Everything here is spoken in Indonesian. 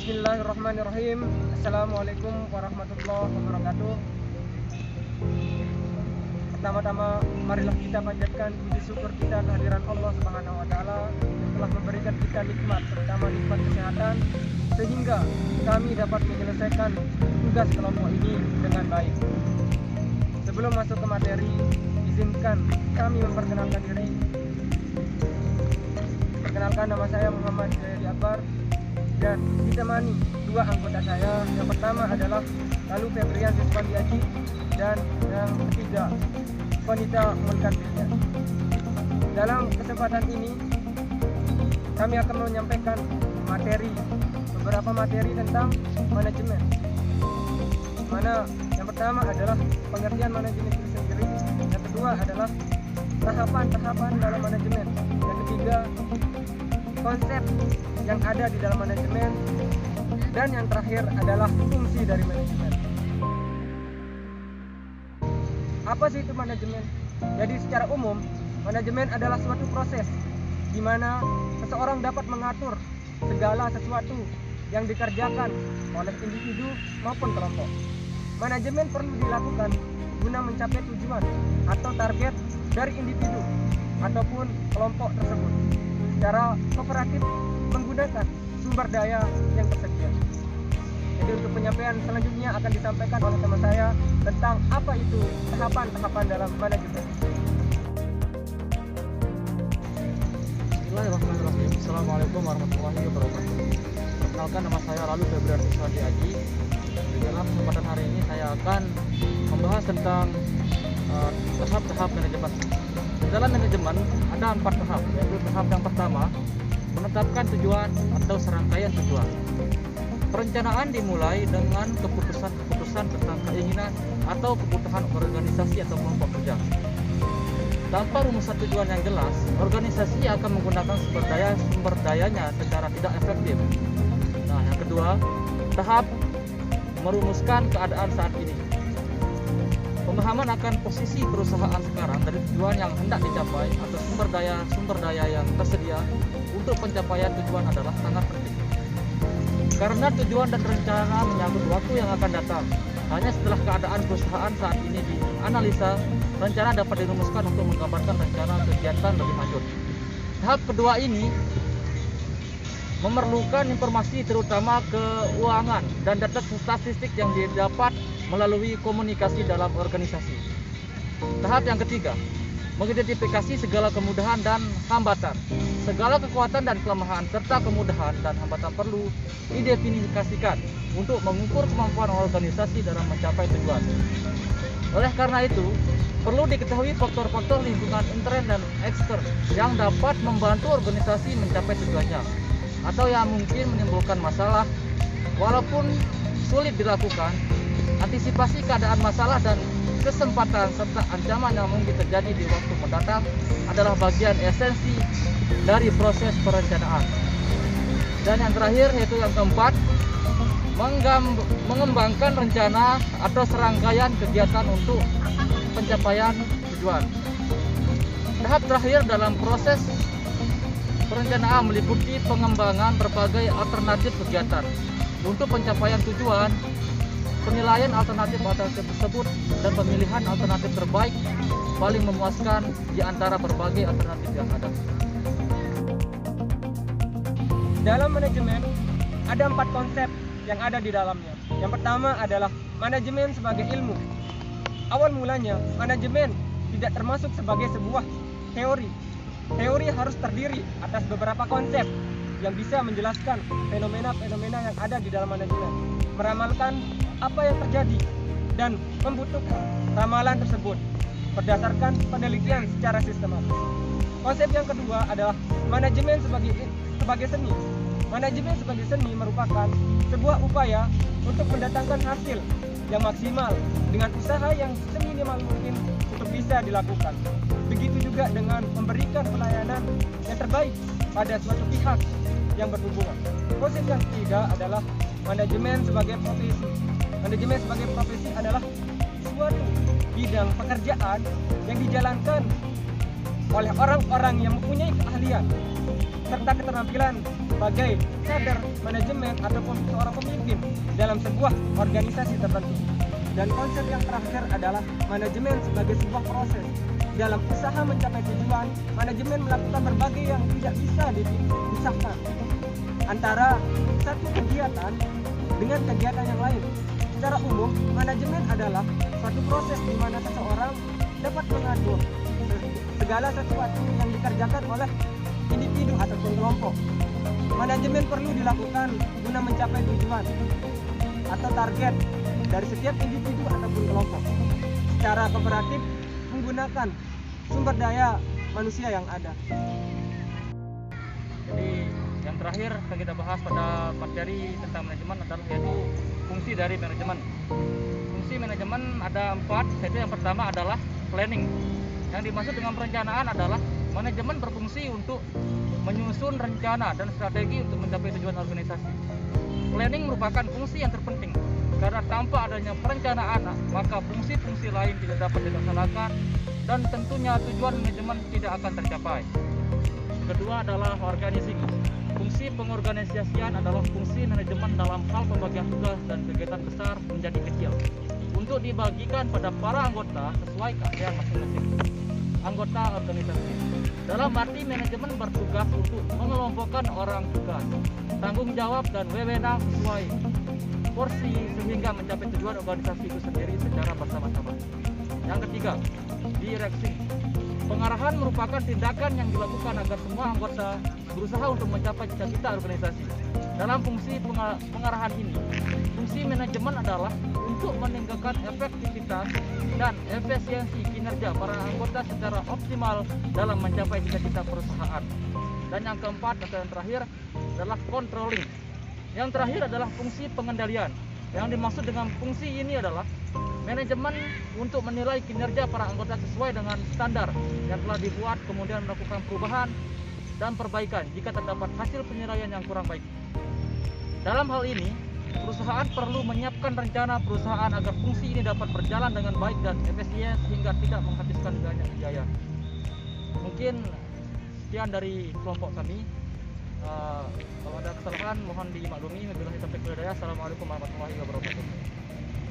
Bismillahirrahmanirrahim. Assalamualaikum warahmatullahi wabarakatuh. Pertama-tama marilah kita panjatkan puji syukur kita kehadiran Allah Subhanahu wa taala yang telah memberikan kita nikmat, terutama nikmat kesehatan, sehingga kami dapat menyelesaikan tugas kelompok ini dengan baik. Sebelum masuk ke materi, izinkan kami memperkenalkan diri. Perkenalkan, nama saya Muhammad Jayadi Akbar dan ditemani dua anggota saya. Yang pertama adalah Lalu Febrian Siswandiaji dan yang ketiga Konita Mulkardian. Dalam kesempatan ini kami akan menyampaikan beberapa materi tentang manajemen. Mana yang pertama adalah pengertian manajemen itu sendiri, yang kedua adalah tahapan-tahapan dalam manajemen, yang ketiga konsep yang ada di dalam manajemen, dan yang terakhir adalah fungsi dari manajemen. Apa sih itu manajemen? Jadi secara umum, manajemen adalah suatu proses di mana seseorang dapat mengatur segala sesuatu yang dikerjakan oleh individu maupun kelompok. Manajemen perlu dilakukan guna mencapai tujuan atau target dari individu ataupun kelompok tersebut secara kooperatif menggunakan sumber daya yang tersedia. Jadi untuk penyampaian selanjutnya akan disampaikan oleh teman saya tentang apa itu tahapan-tahapan dalam manajemen. Bismillahirrahmanirrahim. Assalamualaikum warahmatullahi wabarakatuh. Perkenalkan, nama saya Lalu Febrian Siswandiaji. Di dalam kesempatan hari ini saya akan membahas tentang tahap-tahap manajemen. Dalam manajemen ada 4 tahap, yaitu tahap yang pertama menetapkan tujuan atau serangkaian tujuan. Perencanaan dimulai dengan keputusan tentang keinginan atau kebutuhan organisasi atau kelompok kerja. Tanpa rumusan tujuan yang jelas, organisasi akan menggunakan sumber dayanya secara tidak efektif. Nah, yang kedua, tahap merumuskan keadaan saat ini. Pemahaman akan posisi perusahaan sekarang dari tujuan yang hendak dicapai atau sumber daya yang tersedia untuk pencapaian tujuan adalah sangat penting. Karena tujuan dan rencana menyangkut waktu yang akan datang. Hanya setelah keadaan perusahaan saat ini dianalisa, rencana dapat dirumuskan untuk menggambarkan rencana kegiatan lebih lanjut. Tahap kedua ini memerlukan informasi terutama keuangan dan data statistik yang didapat melalui komunikasi dalam organisasi. Tahap yang ketiga, mengidentifikasi segala kemudahan dan hambatan. Segala kekuatan dan kelemahan serta kemudahan dan hambatan perlu didefinisikan untuk mengukur kemampuan organisasi dalam mencapai tujuan. Oleh karena itu, perlu diketahui faktor-faktor lingkungan intern dan ekstern yang dapat membantu organisasi mencapai tujuannya atau yang mungkin menimbulkan masalah. Walaupun sulit dilakukan, antisipasi keadaan masalah dan kesempatan serta ancaman yang mungkin terjadi di waktu mendatang adalah bagian esensi dari proses perencanaan. Dan yang terakhir, yaitu yang keempat, mengembangkan rencana atau serangkaian kegiatan untuk pencapaian tujuan. Tahap terakhir dalam proses perencanaan meliputi pengembangan berbagai alternatif kegiatan untuk pencapaian tujuan, penilaian alternatif tersebut, dan pemilihan alternatif terbaik paling memuaskan di antara berbagai alternatif yang ada. Dalam manajemen ada 4 konsep yang ada di dalamnya. Yang pertama adalah manajemen sebagai ilmu. Awal mulanya manajemen tidak termasuk sebagai sebuah teori. Teori harus terdiri atas beberapa konsep yang bisa menjelaskan fenomena-fenomena yang ada di dalam manajemen, meramalkan apa yang terjadi, dan membutuhkan ramalan tersebut berdasarkan penelitian secara sistematis. Konsep yang kedua adalah manajemen sebagai seni. Manajemen sebagai seni merupakan sebuah upaya untuk mendatangkan hasil yang maksimal dengan usaha yang seminimal mungkin untuk bisa dilakukan. Begitu juga dengan memberikan pelayanan yang terbaik pada suatu pihak yang berhubungan. Konsep yang ketiga adalah manajemen sebagai profesi. Manajemen sebagai profesi adalah suatu bidang pekerjaan yang dijalankan oleh orang-orang yang mempunyai keahlian serta keterampilan sebagai kader manajemen ataupun seorang pemimpin dalam sebuah organisasi tertentu. Dan konsep yang terakhir adalah manajemen sebagai sebuah proses. Dalam usaha mencapai tujuan, manajemen melakukan berbagai yang tidak bisa dipisahkan antara satu kegiatan dengan kegiatan yang lain. Secara umum, manajemen adalah suatu proses di mana seseorang dapat mengatur segala sesuatu yang dikerjakan oleh individu ataupun kelompok. Manajemen perlu dilakukan guna mencapai tujuan atau target dari setiap individu ataupun kelompok secara kooperatif menggunakan sumber daya manusia yang ada. Jadi yang terakhir yang kita bahas pada materi tentang manajemen adalah yaitu fungsi dari manajemen. Fungsi manajemen ada 4, yaitu yang pertama adalah planning. Yang dimaksud dengan perencanaan adalah manajemen berfungsi untuk menyusun rencana dan strategi untuk mencapai tujuan organisasi. Planning merupakan fungsi yang terpenting karena tanpa adanya perencanaan maka fungsi-fungsi lain tidak dapat dilaksanakan dan tentunya tujuan manajemen tidak akan tercapai. Kedua adalah organizing. Fungsi pengorganisasian adalah fungsi manajemen dalam hal pembagian tugas dan kegiatan besar menjadi kecil untuk dibagikan pada para anggota sesuai keahlian masing-masing anggota organisasi. Dalam arti manajemen bertugas untuk mengelompokkan orang tugas, tanggung jawab dan wewenang sesuai porsi sehingga mencapai tujuan organisasi itu sendiri secara bersama-sama. Yang ketiga, directing. Pengarahan merupakan tindakan yang dilakukan agar semua anggota berusaha untuk mencapai cita-cita organisasi. Dalam fungsi pengarahan ini, fungsi manajemen adalah untuk meningkatkan efektivitas dan efisiensi kinerja para anggota secara optimal dalam mencapai cita-cita perusahaan. Dan yang keempat atau yang terakhir adalah controlling. Yang terakhir adalah fungsi pengendalian. Yang dimaksud dengan fungsi ini adalah manajemen untuk menilai kinerja para anggota sesuai dengan standar yang telah dibuat, kemudian melakukan perubahan dan perbaikan jika terdapat hasil penilaian yang kurang baik. Dalam hal ini, perusahaan perlu menyiapkan rencana perusahaan agar fungsi ini dapat berjalan dengan baik dan efisien sehingga tidak menghabiskan banyak biaya. Mungkin sekian dari kelompok kami. Kalau ada kesalahan mohon dimaklumi. Wabillahi taufiq wal hidayah. Assalamualaikum warahmatullahi wabarakatuh.